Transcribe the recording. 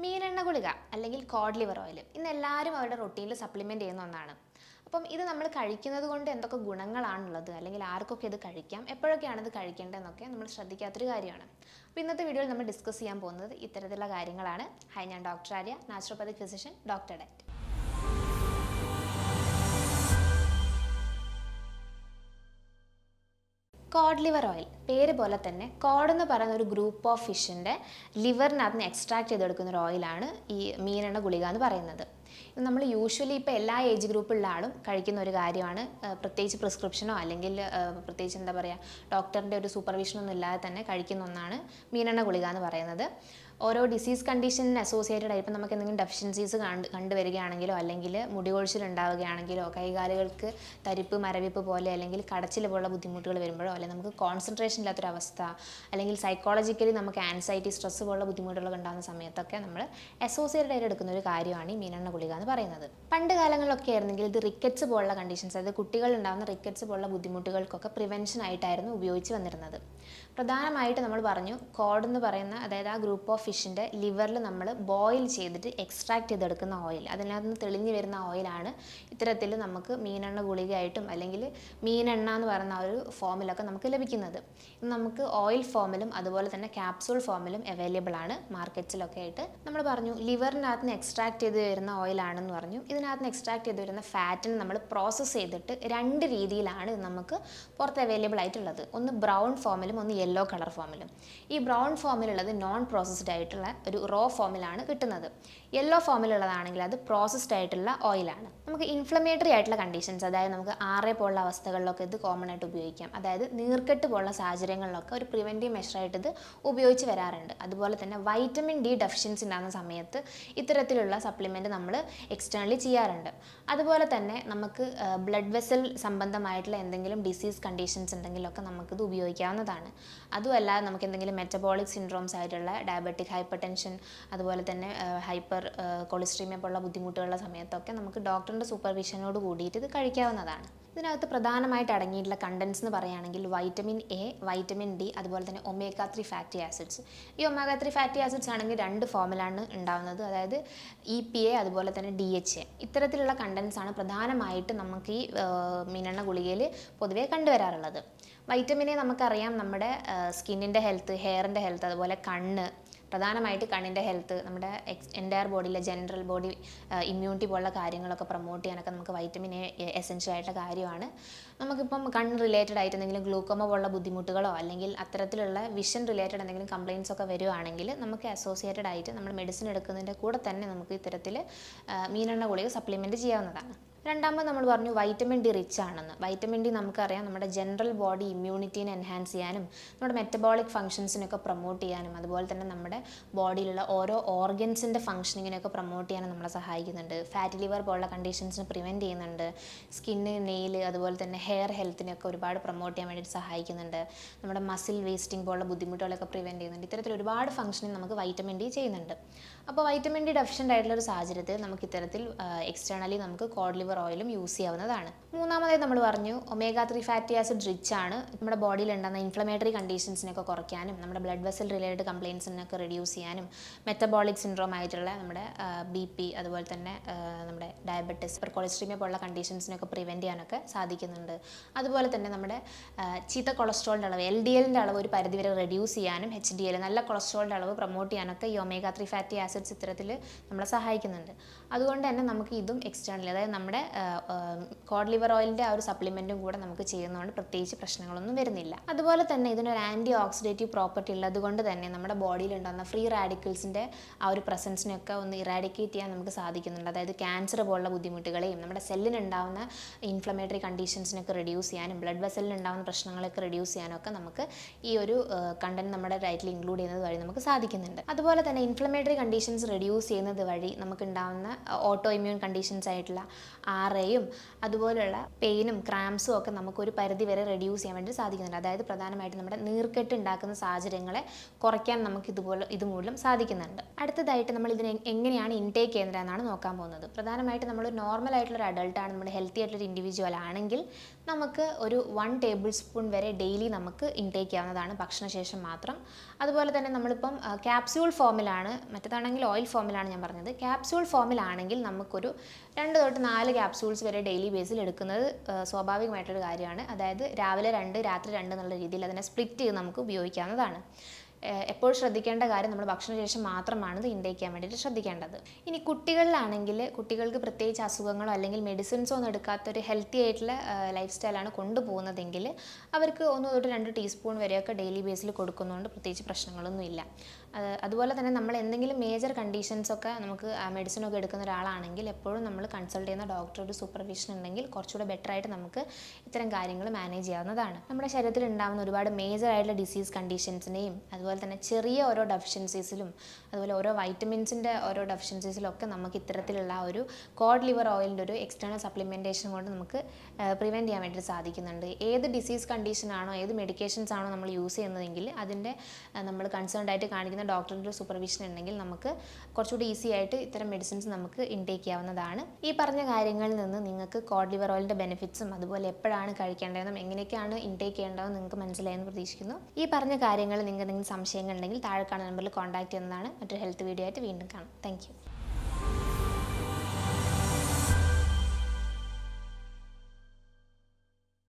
മീനെണ്ണ ഗുളിക അല്ലെങ്കിൽ code liver oil ഇന്ന് എല്ലാവരും അവരുടെ റൊട്ടീനിൽ സപ്ലിമെൻറ്റ് ചെയ്യുന്ന ഒന്നാണ്. അപ്പം ഇത് നമ്മൾ കഴിക്കുന്നത് കൊണ്ട് എന്തൊക്കെ ഗുണങ്ങളാണുള്ളത്, അല്ലെങ്കിൽ ആർക്കൊക്കെ ഇത് കഴിക്കാം, എപ്പോഴൊക്കെയാണ് ഇത് കഴിക്കേണ്ടതെന്നൊക്കെ നമ്മൾ ശ്രദ്ധിക്കാത്തൊരു കാര്യമാണ്. അപ്പോൾ ഇന്നത്തെ വീഡിയോയിൽ നമ്മൾ ഡിസ്കസ് ചെയ്യാൻ പോകുന്നത് ഇത്തരത്തിലുള്ള കാര്യങ്ങളാണ്. ഹായ്, ഞാൻ doctor Arya, naturopathic physician, doctor diet. Code liver oil പേര് പോലെ തന്നെ കോഡ് എന്ന് പറയുന്ന ഒരു ഗ്രൂപ്പ് ഓഫ് ഫിഷിൻ്റെ ലിവറിനകത്ത് നിന്ന് എക്സ്ട്രാക്ട് ചെയ്തെടുക്കുന്ന ഒരു ഓയിലാണ് ഈ മീനെണ്ണ ഗുളിക എന്ന് പറയുന്നത്. ഇത് നമ്മൾ യൂഷ്വലി ഇപ്പോൾ എല്ലാ ഏജ് ഗ്രൂപ്പുള്ള ആളും കഴിക്കുന്ന ഒരു കാര്യമാണ്. പ്രത്യേകിച്ച് പ്രിസ്ക്രിപ്ഷനോ അല്ലെങ്കിൽ പ്രത്യേകിച്ച് എന്താ പറയുക, ഡോക്ടറിൻ്റെ ഒരു സൂപ്പർവിഷനൊന്നും ഇല്ലാതെ തന്നെ കഴിക്കുന്ന ഒന്നാണ് മീനെണ്ണ ഗുളിക എന്ന് പറയുന്നത്. ഓരോ ഡിസീസ് കണ്ടീഷനിന് അസോസിയേറ്റഡ് ആയി, ഇപ്പം നമുക്ക് എന്തെങ്കിലും ഡെഫിഷ്യൻസീസ് കണ്ടുവരികയാണെങ്കിലോ അല്ലെങ്കിൽ മുടി കൊഴിച്ചിൽ ഉണ്ടാവുകയാണെങ്കിലോ കൈകാലുകൾക്ക് തരിപ്പ് മരവിപ്പ് പോലെ അല്ലെങ്കിൽ കടച്ചിൽ പോലുള്ള ബുദ്ധിമുട്ടുകൾ വരുമ്പോഴോ അല്ലെങ്കിൽ നമുക്ക് കോൺസെൻട്രേഷൻ ഇല്ലാത്തൊരവസ്ഥ അല്ലെങ്കിൽ സൈക്കോളജിക്കലി നമുക്ക് ആൻസൈറ്റി സ്ട്രെസ് പോലുള്ള ബുദ്ധിമുട്ടുകൾ ഉണ്ടാകുന്ന സമയത്തൊക്കെ നമ്മൾ അസോസിയേറ്റഡ് ആയിട്ട് എടുക്കുന്ന ഒരു കാര്യമാണ് ഈ മീനെണ്ണ ഗുളിക എന്ന് പറയുന്നത്. പണ്ട് കാലങ്ങളിലൊക്കെ ആയിരുന്നെങ്കിൽ ഇത് റിക്കറ്റ്സ് പോലുള്ള കണ്ടീഷൻസ്, അതായത് കുട്ടികൾ ഉണ്ടാകുന്ന റിക്കറ്റ്സ് പോലുള്ള ബുദ്ധിമുട്ടുകൾക്കൊക്കെ പ്രിവെൻഷൻ ആയിട്ടായിരുന്നു ഉപയോഗിച്ച് വന്നിരുന്നത്. പ്രധാനമായിട്ട് നമ്മൾ പറഞ്ഞു കോഡ് എന്ന് പറയുന്ന, അതായത് ആ ഗ്രൂപ്പ് ഓഫ് ഫിഷിൻ്റെ ലിവറിൽ നമ്മൾ ബോയിൽ ചെയ്തിട്ട് എക്സ്ട്രാക്ട് ചെയ്തെടുക്കുന്ന ഓയിൽ, അതിനകത്ത് നിന്ന് തെളിഞ്ഞു വരുന്ന ഓയിലാണ് ഇത്തരത്തിൽ നമുക്ക് മീനെണ്ണ ഗുളികയായിട്ടും അല്ലെങ്കിൽ മീനെണ്ണ എന്ന് പറയുന്ന ആ ഒരു ഫോമിലൊക്കെ നമുക്ക് ലഭിക്കുന്നത്. ഇത് നമുക്ക് ഓയിൽ ഫോമിലും അതുപോലെ തന്നെ ക്യാപ്സൂൾ ഫോമിലും അവൈലബിൾ ആണ് മാർക്കറ്റ്സിലൊക്കെ ആയിട്ട്. നമ്മൾ പറഞ്ഞു ലിവറിനകത്ത് നിന്ന് എക്സ്ട്രാക്ട് ചെയ്ത് വരുന്ന ഓയിലാണെന്ന് പറഞ്ഞു. ഇതിനകത്ത് നിന്ന് എക്സ്ട്രാക്ട് ചെയ്ത് വരുന്ന ഫാറ്റിന് നമ്മൾ പ്രോസസ്സ് ചെയ്തിട്ട് രണ്ട് രീതിയിലാണ് ഇത് നമുക്ക് പുറത്ത് അവൈലബിൾ ആയിട്ടുള്ളത്. ഒന്ന് ബ്രൗൺ ഫോമിലും ഒന്ന് യെല്ലോ കളർ ഫോമിലും. ഈ ബ്രൗൺ ഫോമിലുള്ളത് നോൺ പ്രോസസ്ഡ് ആയിട്ടുള്ള ഒരു റോ ഫോമിലാണ് കിട്ടുന്നത്. യെല്ലോ ഫോമിലുള്ളതാണെങ്കിൽ അത് പ്രോസസ്ഡ് ആയിട്ടുള്ള ഓയിലാണ്. നമുക്ക് ഇൻഫ്ലമേറ്ററി ആയിട്ടുള്ള കണ്ടീഷൻസ്, അതായത് നമുക്ക് ആറേ പോലുള്ള അവസ്ഥകളിലൊക്കെ ഇത് കോമൺ ആയിട്ട് ഉപയോഗിക്കാം. അതായത് നീർക്കെട്ട് പോലുള്ള സാഹചര്യങ്ങളിലൊക്കെ ഒരു പ്രിവെൻറ്റീവ് മെഷറായിട്ട് ഇത് ഉപയോഗിച്ച് വരാറുണ്ട്. അതുപോലെ തന്നെ വൈറ്റമിൻ ഡി ഡെഫിഷ്യൻസി ഉണ്ടാകുന്ന സമയത്ത് ഇത്തരത്തിലുള്ള സപ്ലിമെൻറ്റ് നമ്മൾ എക്സ്റ്റേണലി ചെയ്യാറുണ്ട്. അതുപോലെ തന്നെ നമുക്ക് ബ്ലഡ് വെസൽ സംബന്ധമായിട്ടുള്ള എന്തെങ്കിലും ഡിസീസ് കണ്ടീഷൻസ് ഉണ്ടെങ്കിലൊക്കെ നമുക്കിത് ഉപയോഗിക്കാവുന്നതാണ്. അതുമല്ലാതെ നമുക്ക് എന്തെങ്കിലും മെറ്റബോളിക് സിൻഡ്രോംസ് ആയിട്ടുള്ള ഡയബറ്റിക് ഹൈപ്പർ ടെൻഷൻ, അതുപോലെ തന്നെ ഹൈപ്പർ കൊളസ്ട്രീമിയ പോലുള്ള ബുദ്ധിമുട്ടുകളുള്ള സമയത്തൊക്കെ നമുക്ക് ഡോക്ടറിൻ്റെ സൂപ്പർവിഷനോട് കൂടിയിട്ട് ഇത് കഴിക്കാവുന്നതാണ്. ഇതിനകത്ത് പ്രധാനമായിട്ട് അടങ്ങിയിട്ടുള്ള കണ്ടൻസ് എന്ന് പറയുകയാണെങ്കിൽ വൈറ്റമിൻ എ, വൈറ്റമിൻ ഡി, അതുപോലെ തന്നെ ഒമേഗ 3 ഫാറ്റി ആസിഡ്സ്. ഈ ഒമേഗ 3 ഫാറ്റി ആസിഡ്സ് ആണെങ്കിൽ രണ്ട് ഫോമിലാണ് ഉണ്ടാകുന്നത്, അതായത് EPA അതുപോലെ തന്നെ DHA. ഇത്തരത്തിലുള്ള കണ്ടൻസ് ആണ് പ്രധാനമായിട്ട് നമുക്ക് ഈ മീനെണ്ണ ഗുളികയിൽ പൊതുവേ കണ്ടുവരാറുള്ളത്. വൈറ്റമിൻ എ നമുക്കറിയാം നമ്മുടെ സ്കിന്നിൻ്റെ ഹെൽത്ത്, ഹെയറിൻ്റെ ഹെൽത്ത്, അതുപോലെ കണ്ണ്, പ്രധാനമായിട്ട് കണ്ണിൻ്റെ ഹെൽത്ത്, നമ്മുടെ എൻറ്റയർ ബോഡിയിലെ ജനറൽ ബോഡി ഇമ്മ്യൂണിറ്റി പോലുള്ള കാര്യങ്ങളൊക്കെ പ്രൊമോട്ട് ചെയ്യാനൊക്കെ നമുക്ക് വൈറ്റമിൻ എ എസെൻഷ്യൽ ആയിട്ടുള്ള കാര്യമാണ്. നമുക്കിപ്പം കണ്ണ് റിലേറ്റഡ് ആയിട്ട് എന്തെങ്കിലും ഗ്ലൂക്കോമ പോലുള്ള ബുദ്ധിമുട്ടുകളോ അല്ലെങ്കിൽ അത്തരത്തിലുള്ള വിഷൻ റിലേറ്റഡ് എന്തെങ്കിലും കംപ്ലയിൻസ് ഒക്കെ വരുവാണെങ്കിൽ നമുക്ക് അസോസിയേറ്റഡ് ആയിട്ട് നമ്മൾ മെഡിസിൻ എടുക്കുന്നതിൻ്റെ കൂടെ തന്നെ നമുക്ക് ഇത്തരത്തിൽ മീനെണ്ണ ഗുളിക സപ്ലിമെൻറ്റ് ചെയ്യാവുന്നതാണ്. രണ്ടാമത് നമ്മൾ പറഞ്ഞു വൈറ്റമിൻ ഡി റിച്ച് ആണെന്ന്. വൈറ്റമിൻ ഡി നമുക്കറിയാം നമ്മുടെ ജനറൽ ബോഡി ഇമ്മ്യൂണിറ്റീനെ എൻഹാൻസ് ചെയ്യാനും നമ്മുടെ മെറ്റബോളിക് ഫംഗ്ഷൻസിനൊക്കെ പ്രൊമോട്ട് ചെയ്യാനും അതുപോലെ തന്നെ നമ്മുടെ ബോഡിയിലുള്ള ഓരോ ഓർഗൻസിൻ്റെ ഫംഗ്ഷനിങ്ങിനൊക്കെ പ്രൊമോട്ട് ചെയ്യാനും നമ്മളെ സഹായിക്കുന്നുണ്ട്. ഫാറ്റി ലിവർ പോലുള്ള കണ്ടീഷൻസിനെ പ്രിവെൻറ്റ് ചെയ്യുന്നുണ്ട്. സ്കിന്ന്, നെയിൽ, അതുപോലെ തന്നെ ഹെയർ ഹെൽത്തിനൊക്കെ ഒരുപാട് പ്രൊമോട്ട് ചെയ്യാൻ വേണ്ടിയിട്ട് സഹായിക്കുന്നുണ്ട്. നമ്മുടെ മസിൽ വേസ്റ്റിംഗ് പോലുള്ള ബുദ്ധിമുട്ടുകളൊക്കെ പ്രിവെൻറ്റ് ചെയ്യുന്നുണ്ട്. ഇത്തരത്തിൽ ഒരുപാട് ഫംഗ്ഷനിങ് നമുക്ക് വൈറ്റമിൻ ഡി ചെയ്യുന്നുണ്ട്. അപ്പോൾ വൈറ്റമിൻ ഡി ഡെഫിഷ്യൻ്റ് ആയിട്ടുള്ള ഒരു സാഹചര്യത്തിൽ നമുക്ക് ഇത്തരത്തിൽ എക്സ്റ്റേണലി നമുക്ക് കോഡ് ലിവർ ഓയിലും യൂസ് ചെയ്യാവുന്നതാണ്. മൂന്നാമതായി നമ്മൾ പറഞ്ഞു ഒമേഗ 3 ഫാറ്റി ആസിഡ് റിച്ച് ആണ്. നമ്മുടെ ബോഡിയിൽ ഉണ്ടാകുന്ന ഇൻഫ്ലമേറ്ററി കണ്ടീഷൻസിനൊക്കെ കുറയ്ക്കാനും നമ്മുടെ ബ്ലഡ് വെസൽ റിലേറ്റഡ് കംപ്ലയിൻസിനൊക്കെ റിഡ്യൂസ് ചെയ്യാനും മെറ്റബോളിക് സിൻഡ്രോം ആയിട്ടുള്ള നമ്മുടെ BP, അതുപോലെ തന്നെ നമ്മുടെ ഡയബറ്റിസ്, ഹൈപ്പർ കൊളസ്ട്രീമിയ പോലുള്ള കണ്ടീഷൻസിനൊക്കെ പ്രിവെൻറ്റ് ചെയ്യാനൊക്കെ സാധിക്കുന്നുണ്ട്. അതുപോലെ തന്നെ നമ്മുടെ ചീത്ത കൊളസ്ട്രോളിൻ്റെ അളവ്, LDLൻ്റെ അളവ് ഒരു പരിധിവരെ റെഡ്യൂസ് ചെയ്യാനും HDL നല്ല കൊളസ്ട്രോളിൻ്റെ അളവ് പ്രൊമോട്ട് ചെയ്യാനൊക്കെ ഈ ഒമേഗ 3 ഫാറ്റി ആസിഡ്സ് ഇത്തരത്തിൽ നമ്മളെ സഹായിക്കുന്നുണ്ട്. അതുകൊണ്ട് തന്നെ നമുക്ക് ഇതും എക്സ്റ്റേണലി, അതായത് നമ്മുടെ കോഡ് ലിവർ ഓയിലിൻ്റെ ആ ഒരു സപ്ലിമെൻറ്റും കൂടെ നമുക്ക് ചെയ്യുന്നതുകൊണ്ട് പ്രത്യേകിച്ച് പ്രശ്നങ്ങളൊന്നും വരുന്നില്ല. അതുപോലെ തന്നെ ഇതിനൊരു ആൻറ്റി ഓക്സിഡേറ്റീവ് പ്രോപ്പർട്ടി ഉള്ളത് കൊണ്ട് തന്നെ നമ്മുടെ ബോഡിയിൽ ഉണ്ടാകുന്ന ഫ്രീ റാഡിക്കൽസിൻ്റെ ആ ഒരു പ്രസൻസിനെയൊക്കെ ഒന്ന് ഇറാഡിക്കേറ്റ് ചെയ്യാൻ നമുക്ക് സാധിക്കുന്നുണ്ട്. അതായത് ക്യാൻസർ പോലുള്ള ബുദ്ധിമുട്ടുകളെയും നമ്മുടെ സെല്ലിനുണ്ടാകുന്ന ഇൻഫ്ലമേറ്ററി കണ്ടീഷൻസിനൊക്കെ റിഡ്യൂസ് ചെയ്യാനും ബ്ലഡ് വെസലിനുണ്ടാകുന്ന പ്രശ്നങ്ങളൊക്കെ റിഡ്യൂസ് ചെയ്യാനൊക്കെ നമുക്ക് ഈ ഒരു കണ്ടന്റ് നമ്മുടെ ഡയറ്റിൽ ഇൻക്ലൂഡ് ചെയ്യുന്നത് വഴി നമുക്ക് സാധിക്കുന്നുണ്ട്. അതുപോലെ തന്നെ ഇൻഫ്ലമേറ്ററി കണ്ടീഷൻസ് റിഡ്യൂസ് ചെയ്യുന്നത് വഴി നമുക്കുണ്ടാകുന്ന ഓട്ടോ ഇമ്മ്യൂൺ കണ്ടീഷൻസ് ആയിട്ടുള്ള ആറയും അതുപോലെയുള്ള പെയിനും ക്രാംസും ഒക്കെ നമുക്കൊരു പരിധി വരെ റെഡ്യൂസ് ചെയ്യാൻ വേണ്ടി സാധിക്കുന്നുണ്ട്. അതായത് പ്രധാനമായിട്ടും നമ്മുടെ നീർക്കെട്ട് ഉണ്ടാക്കുന്ന സാഹചര്യങ്ങളെ കുറയ്ക്കാൻ നമുക്ക് ഇതുമൂലം സാധിക്കുന്നുണ്ട്. അടുത്തതായിട്ട് നമ്മൾ ഇതിനെ എങ്ങനെയാണ് ഇൻടേക്ക് ചെയ്യുന്നത് എന്നാണ് നോക്കാൻ പോകുന്നത്. പ്രധാനമായിട്ട് നമ്മൾ നോർമൽ ആയിട്ടുള്ള ഒരു അഡൾട്ടാണ്, നമ്മുടെ ഹെൽത്തി ആയിട്ടുള്ള ഇൻഡിവിജ്വൽ ആണെങ്കിൽ നമുക്ക് ഒരു 1 ടേബിൾ സ്പൂൺ വരെ ഡെയിലി നമുക്ക് ഇൻടേക്ക് ചെയ്യാവുന്നതാണ്, ഭക്ഷണശേഷം മാത്രം. അതുപോലെ തന്നെ നമ്മളിപ്പം ക്യാപ്സ്യൂൾ ഫോമിലാണ്, മറ്റേതാണെങ്കിൽ ഓയിൽ ഫോമിലാണ് ഞാൻ പറഞ്ഞത്. ക്യാപ്സ്യൂൾ ഫോമിലാണെങ്കിൽ നമുക്കൊരു 2 തൊട്ട് 4 ക്യാപ്സ്യൂൾസ് വരെ ഡെയിലി ബേസിൽ എടുക്കുന്നത് സ്വാഭാവികമായിട്ടൊരു കാര്യമാണ്. അതായത് രാവിലെ 2 രാത്രി 2 എന്നുള്ള രീതിയിൽ അതിനെ സ്പ്ലിറ്റ് ചെയ്ത് നമുക്ക് ഉപയോഗിക്കാവുന്നതാണ്. എപ്പോഴും ശ്രദ്ധിക്കേണ്ട കാര്യം നമ്മൾ ഭക്ഷണശേഷം മാത്രമാണ് ഇത് ഇൻടേക്ക് ചെയ്യാൻ വേണ്ടിയിട്ട് ശ്രദ്ധിക്കേണ്ടത്. ഇനി കുട്ടികളിലാണെങ്കിൽ കുട്ടികൾക്ക് പ്രത്യേകിച്ച് അസുഖങ്ങളോ അല്ലെങ്കിൽ മെഡിസിൻസോ ഒന്നും എടുക്കാത്തൊരു ഹെൽത്തി ആയിട്ടുള്ള ലൈഫ് സ്റ്റൈലാണ് കൊണ്ടുപോകുന്നതെങ്കിൽ അവർക്ക് 1 തൊട്ട് 2 ടീസ്പൂൺ വരെയൊക്കെ ഡെയിലി ബേസിൽ കൊടുക്കുന്നതുകൊണ്ട് പ്രത്യേകിച്ച് പ്രശ്നങ്ങളൊന്നും ഇല്ല. അതുപോലെ തന്നെ നമ്മൾ എന്തെങ്കിലും മേജർ കണ്ടീഷൻസൊക്കെ നമുക്ക് മെഡിസിനൊക്കെ എടുക്കുന്ന ഒരാളാണെങ്കിൽ എപ്പോഴും നമ്മൾ കൺസൾട്ട് ചെയ്യുന്ന ഡോക്ടറുടെ സൂപ്പർവിഷൻ ഉണ്ടെങ്കിൽ കുറച്ചുകൂടെ ബെറ്റർ ആയിട്ട് നമുക്ക് ഇത്തരം കാര്യങ്ങൾ മാനേജ് ചെയ്യാവുന്നതാണ്. നമ്മുടെ ശരീരത്തിൽ ഉണ്ടാകുന്ന ഒരുപാട് മേജർ ആയിട്ടുള്ള ഡിസീസ് കണ്ടീഷൻസിനെയും അതുപോലെ തന്നെ ചെറിയ ഓരോ ഡെഫിഷ്യൻസീസിലും അതുപോലെ ഓരോ വൈറ്റമിൻസിൻ്റെ ഓരോ ഡെഫിഷ്യൻസീസിലും ഒക്കെ നമുക്ക് ഇത്തരത്തിലുള്ള ഒരു കോഡ് ലിവർ ഓയിലിൻ്റെ ഒരു എക്സ്റ്റേണൽ സപ്ലിമെൻറ്റേഷൻ കൊണ്ട് നമുക്ക് പ്രിവെൻറ്റ് ചെയ്യാൻ വേണ്ടി സാധിക്കുന്നുണ്ട്. ഏത് ഡിസീസ് കണ്ടീഷനാണോ ഏത് മെഡിക്കേഷൻസ് ആണോ നമ്മൾ യൂസ് ചെയ്യുന്നതെങ്കിൽ അതിൻ്റെ നമ്മൾ കൺസേൺഡ് ആയിട്ട് കാണിക്കുന്ന ഡോക്ടറിൻ്റെ സൂപ്പർവിഷൻ ഉണ്ടെങ്കിൽ നമുക്ക് കുറച്ചുകൂടി ഈസി ആയിട്ട് ഇത്തരം മെഡിസിൻസ് നമുക്ക് ഇൻടേക്ക് ചെയ്യാവുന്നതാണ്. ഈ പറഞ്ഞ കാര്യങ്ങളിൽ നിന്ന് നിങ്ങൾക്ക് കോഡ് ലിവർ ഓയിലിൻ്റെ ബെനിഫിറ്റ്സും അതുപോലെ എപ്പോഴാണ് കഴിക്കേണ്ടതെന്നും എങ്ങനെയൊക്കെയാണ് ഇൻടേക്ക് ചെയ്യേണ്ടതെന്ന് നിങ്ങൾക്ക് മനസ്സിലായെന്ന് പ്രതീക്ഷിക്കുന്നു. ഈ പറഞ്ഞ കാര്യങ്ങൾ നിങ്ങൾക്ക് എന്തെങ്കിലും സംശയങ്ങൾ ഉണ്ടെങ്കിൽ താഴെ കാണുന്ന നമ്പറിൽ കോൺടാക്ട് ചെയ്യുന്നതാണ്. മറ്റൊരു ഹെൽത്ത് വീഡിയോ ആയിട്ട് വീണ്ടും കാണാം. താങ്ക്